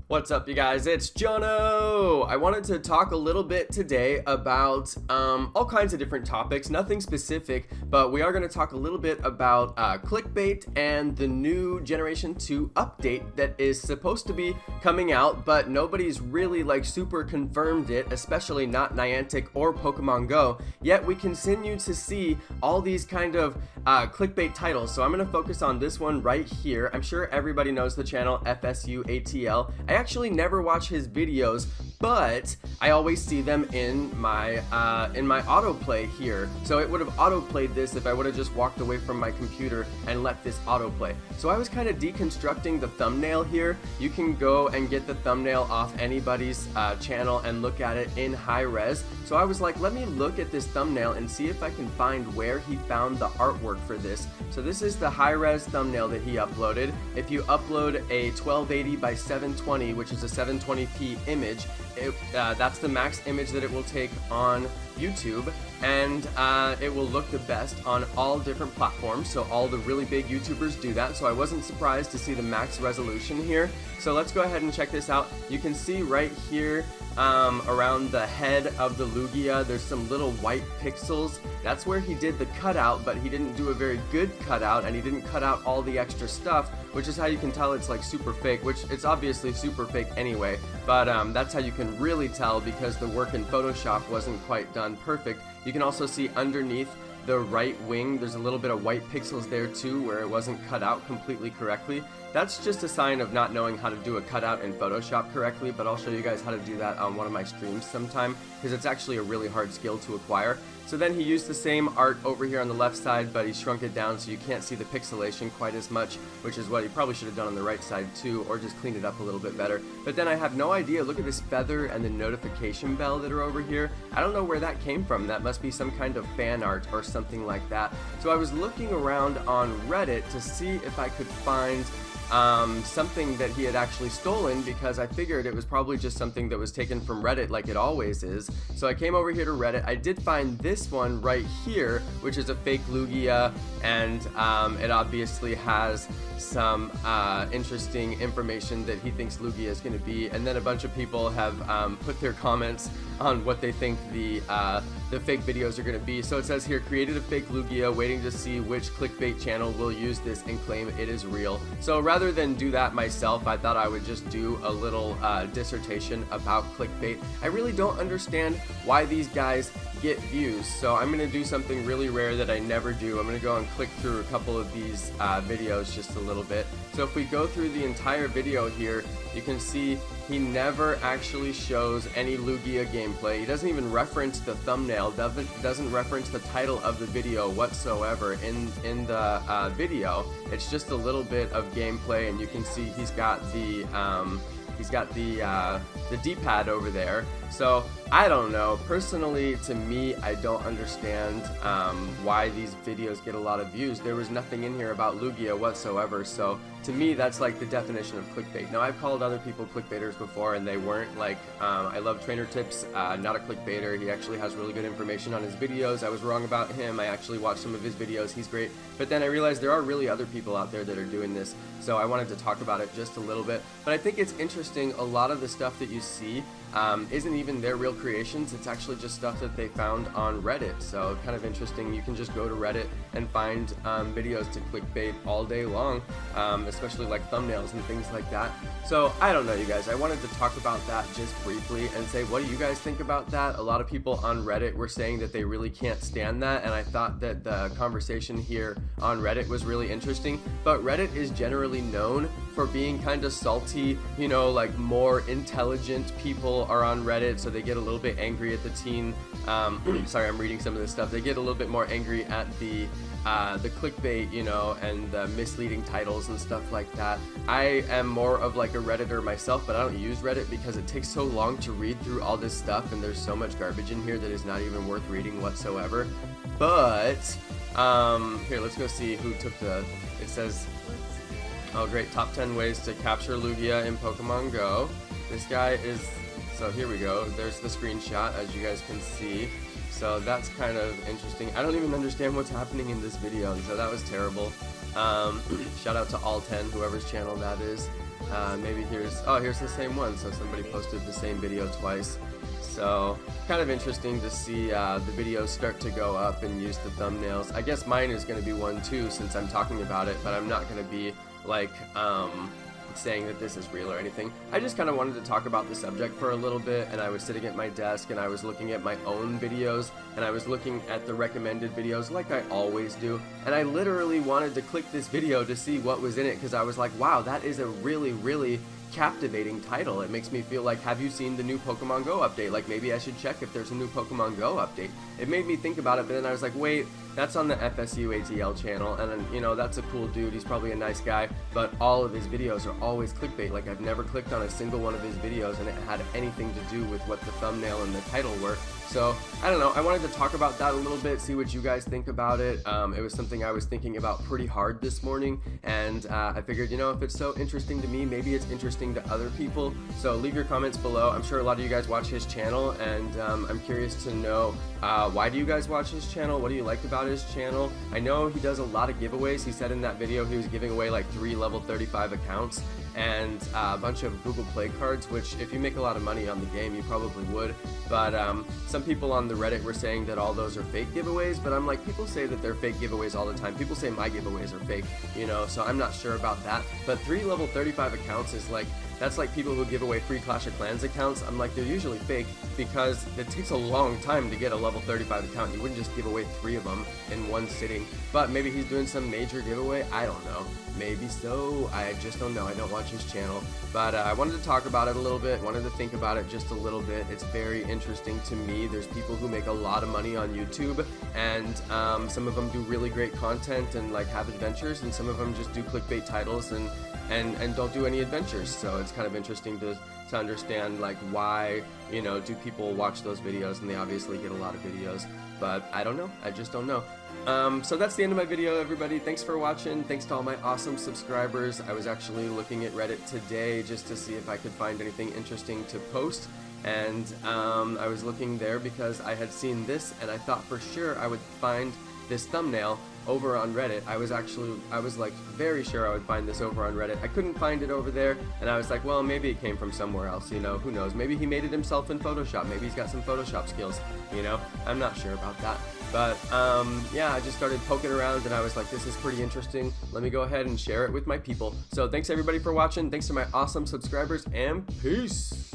What's up, you guys? It's Jonno! I wanted to talk a little bit today about all kinds of different topics, nothing specific, but we are going to talk a little bit about clickbait and the new Generation 2 update that is supposed to be coming out, but nobody's really super confirmed it, especially not Niantic or Pokemon Go, yet we continue to see all these kind of clickbait titles. So I'm going to focus on this one right here. I'm sure everybody knows the channel FSUATL. I actually never watch his videos, but I always see them in my autoplay here. So it would have autoplayed this if I would have just walked away from my computer and let this autoplay. So I was kind of deconstructing the thumbnail here. You can go and get the thumbnail off anybody's channel and look at it in high res. So I was like, let me look at this thumbnail and see if I can find where he found the artwork for this. So this is the high res thumbnail that he uploaded. If you upload a 1280 by 720, which is a 720p image, that's the max image that it will take on YouTube, and it will look the best on all different platforms. So all the really big YouTubers do that, so I wasn't surprised to see the max resolution here. So let's go ahead and check this out. You can see right here around the head of the Lugia, there's some little white pixels. That's where he did the cutout, but he didn't do a very good cutout, and he didn't cut out all the extra stuff, which is how you can tell it's super fake, which it's obviously super fake anyway, but that's how you can really tell, because the work in Photoshop wasn't quite done perfect. You can also see underneath the right wing, there's a little bit of white pixels there too, where it wasn't cut out completely correctly. That's just a sign of not knowing how to do a cutout in Photoshop correctly, but I'll show you guys how to do that on one of my streams sometime, because it's actually a really hard skill to acquire. So then he used the same art over here on the left side, but he shrunk it down so you can't see the pixelation quite as much, which is what he probably should have done on the right side too, or just cleaned it up a little bit better. But then I have no idea, look at this feather and the notification bell that are over here. I don't know where that came from. That must be some kind of fan art or something like that. So I was looking around on Reddit to see if I could find something that he had actually stolen, because I figured it was probably just something that was taken from Reddit like it always is. So I came over here to Reddit. I did find this one right here, which is a fake Lugia, and it obviously has some interesting information that he thinks Lugia is going to be, and then a bunch of people have put their comments on what they think the fake videos are going to be. So it says here, created a fake Lugia, waiting to see which clickbait channel will use this and claim it is real. So rather than do that myself, I thought I would just do a little dissertation about clickbait. I really don't understand why these guys get views, so I'm going to do something really rare that I never do. I'm going to go and click through a couple of these videos just a little bit. So if we go through the entire video here, you can see he never actually shows any Lugia gameplay. He doesn't even reference the thumbnail, doesn't reference the title of the video whatsoever in the video. It's just a little bit of gameplay, and you can see he's got the D-pad over there. So I don't know, personally, to me, I don't understand why these videos get a lot of views. There was nothing in here about Lugia whatsoever, so to me that's like the definition of clickbait. Now, I've called other people clickbaiters before and they weren't. I love Trainer Tips, not a clickbaiter. He actually has really good information on his videos. I was wrong about him. I actually watched some of his videos. He's great. But then I realized there are really other people out there that are doing this, so I wanted to talk about it just a little bit. But I think it's interesting, a lot of the stuff that you see isn't even their real creations. It's actually just stuff that they found on Reddit. So kind of interesting. You can just go to Reddit and find videos to clickbait all day long, especially like thumbnails and things like that. So I don't know, you guys, I wanted to talk about that just briefly and say, what do you guys think about that? A lot of people on Reddit were saying that they really can't stand that, and I thought that the conversation here on Reddit was really interesting. But Reddit is generally known for being kind of salty, you know, like more intelligent people are on Reddit, so they get a little bit angry at the teen. Sorry, I'm reading some of this stuff. They get a little bit more angry at the clickbait, you know, and the misleading titles and stuff like that. I am more of like a Redditor myself, but I don't use Reddit because it takes so long to read through all this stuff, and there's so much garbage in here that is not even worth reading whatsoever. But here, let's go see who took it says, oh great, top 10 ways to capture Lugia in Pokemon Go. This guy is, so here we go, there's the screenshot, as you guys can see. So that's kind of interesting. I don't even understand what's happening in this video, so that was terrible. Shout out to all 10, whoever's channel that is. Maybe here's the same one, so somebody posted the same video twice. So kind of interesting to see the videos start to go up and use the thumbnails. I guess mine is going to be one too, since I'm talking about it, but I'm not going to be like saying that this is real or anything. I just kind of wanted to talk about the subject for a little bit, and I was sitting at my desk and I was looking at my own videos, and I was looking at the recommended videos like I always do, and I literally wanted to click this video to see what was in it, because I was like, wow, that is a really captivating title. It makes me feel like, have you seen the new Pokemon Go update? Like, maybe I should check if there's a new Pokemon Go update. It made me think about it, but then I was like, wait, that's on the FSU ATL channel, and then, you know, that's a cool dude, he's probably a nice guy, but all of his videos are always clickbait. Like, I've never clicked on a single one of his videos and it had anything to do with what the thumbnail and the title were. So, I don't know, I wanted to talk about that a little bit, see what you guys think about it. It was something I was thinking about pretty hard this morning, and I figured, you know, if it's so interesting to me, maybe it's interesting to other people. So leave your comments below. I'm sure a lot of you guys watch his channel, and I'm curious to know, why do you guys watch his channel? What do you like about his channel? I know he does a lot of giveaways. He said in that video he was giving away like 3 level 35 accounts and a bunch of Google Play cards, which if you make a lot of money on the game, you probably would. But some people on the Reddit were saying that all those are fake giveaways, but I'm like, people say that they're fake giveaways all the time. People say my giveaways are fake, you know, so I'm not sure about that. But 3 level 35 accounts is like, that's like people who give away free Clash of Clans accounts. I'm like, they're usually fake because it takes a long time to get a level 35 account. You wouldn't just give away 3 of them in one sitting. But maybe he's doing some major giveaway. I don't know. Maybe so. I just don't know. I don't watch his channel. But I wanted to talk about it a little bit. Wanted to think about it just a little bit. It's very interesting to me. There's people who make a lot of money on YouTube, and some of them do really great content and like have adventures, and some of them just do clickbait titles and don't do any adventures. So it's kind of interesting to understand like why, you know, do people watch those videos, and they obviously get a lot of videos, but I don't know. I just don't know. So that's the end of my video, everybody. Thanks for watching. Thanks to all my awesome subscribers. I was actually looking at Reddit today just to see if I could find anything interesting to post, and I was looking there because I had seen this and I thought for sure I would find this thumbnail over on Reddit. I was like very sure I would find this over on Reddit. I couldn't find it over there, and I was like, well, maybe it came from somewhere else, you know, who knows, maybe he made it himself in Photoshop, maybe he's got some Photoshop skills, you know, I'm not sure about that. But yeah, I just started poking around and I was like, this is pretty interesting, let me go ahead and share it with my people. So thanks everybody for watching, thanks to my awesome subscribers, and peace.